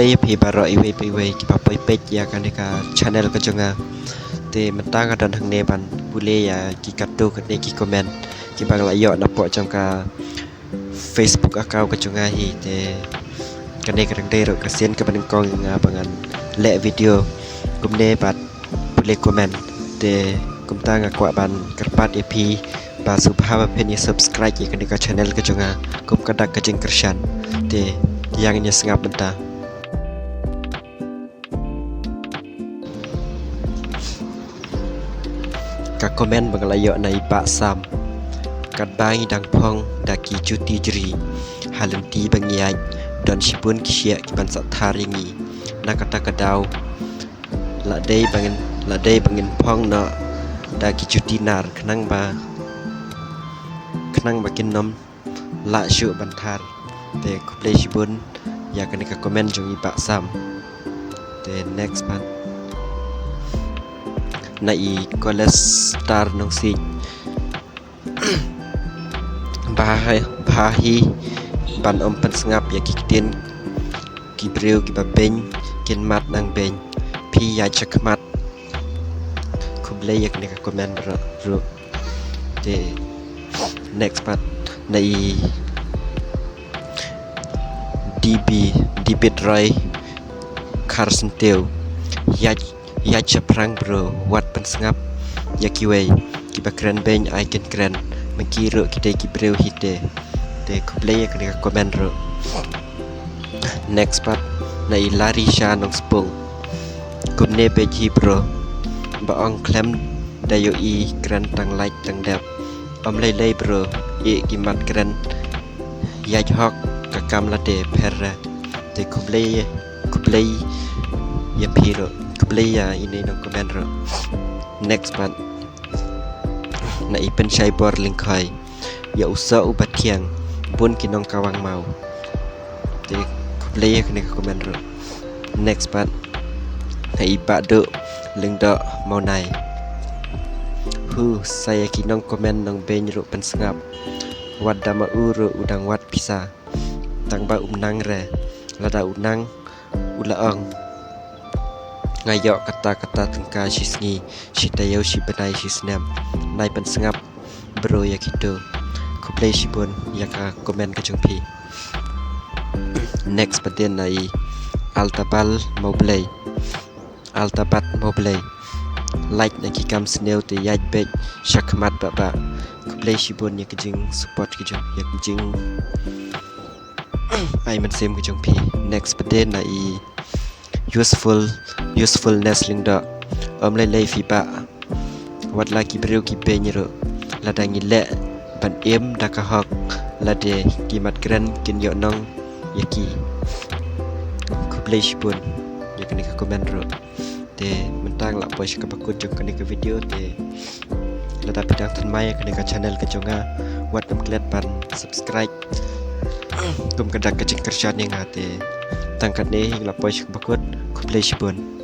play phi baro iwe ki papai page ya kan ka channel ka jonga te mentang adan hang ne ban bule ya ki katu ka ne ki comment ki bang la yo na po trong ka Facebook account ka jonga hi te kan ne ka dang dei ro ka sen ka ban kong nga bangan le video kum ne bat bule comment te kum ta nga kwa ban kerpat ep ba subhaba pen subscribe ya kan ka channel ka jonga kum ka dak ka jing kershan te yang nya sengap benta ka komen banglayo na iba sam kat bangi dang phong daki cuti jeri halenti bangiaj don sipun kisya ki ban satharingi na kata kadau la dei bangin phong na daki cuti nar khnang bakin nom la shu banthar te kuplei sipun ya kan ka komen jong iba sam te next part na i college star nong si bahi ban om pen sengap ya kitin ki breu ki babeng kin mat nang beng pi ya chakmat kuble yak ne ka comment ro te next part na i debit rai Carson Teo ya chaprang bro wat pen sengap ya kiwei ki bakran beng I can kran mengkiro kita ki breu hite te kuble yak ne ka comment ro next part na i lari sha nong spung kumne pe ji bro ba ong klem dayo I kran tang like tang dap om lei bro e ki mat kran ya hok ka kam la te perra te kuble ya piro kuble ya ini nong comment ro next part na ipen shai bor lingkai ya usa ubat kiang bun kinong kawang mau te kuble ya kene comment ro next part na iba do lingdo mau nai saya kinong comment nong ben ro pen sengap wat dama uro udang wat pisa tang ba umnang re lada unang ulaang ngayo kata tengka sisngi sitayo si benai sisnam nai pen sengap bro ya gitu kuplay sibon ya ka komen ka jongpi next paden nai altapat mau play like na ki kam sneu te yaj bek shakmat baba kuplay sibon ya kijing support ki jong ya kijing ai man sem ki jongpi next paden nai usefulness lingda om lei fiba wat la ki breu ki penyero la dangi le ban em da ka hok la de ki mat gran kin yo nong yaki kuplei sipun ya kan ka comment ro te mentang la pois ka bakut jong kan ka video te la ta pidang tan mai kan ka channel ka jonga wat am klet ban subscribe kum ka dak ka jing kershan yang ate tangkat ne la pois ka bakut kuplei sipun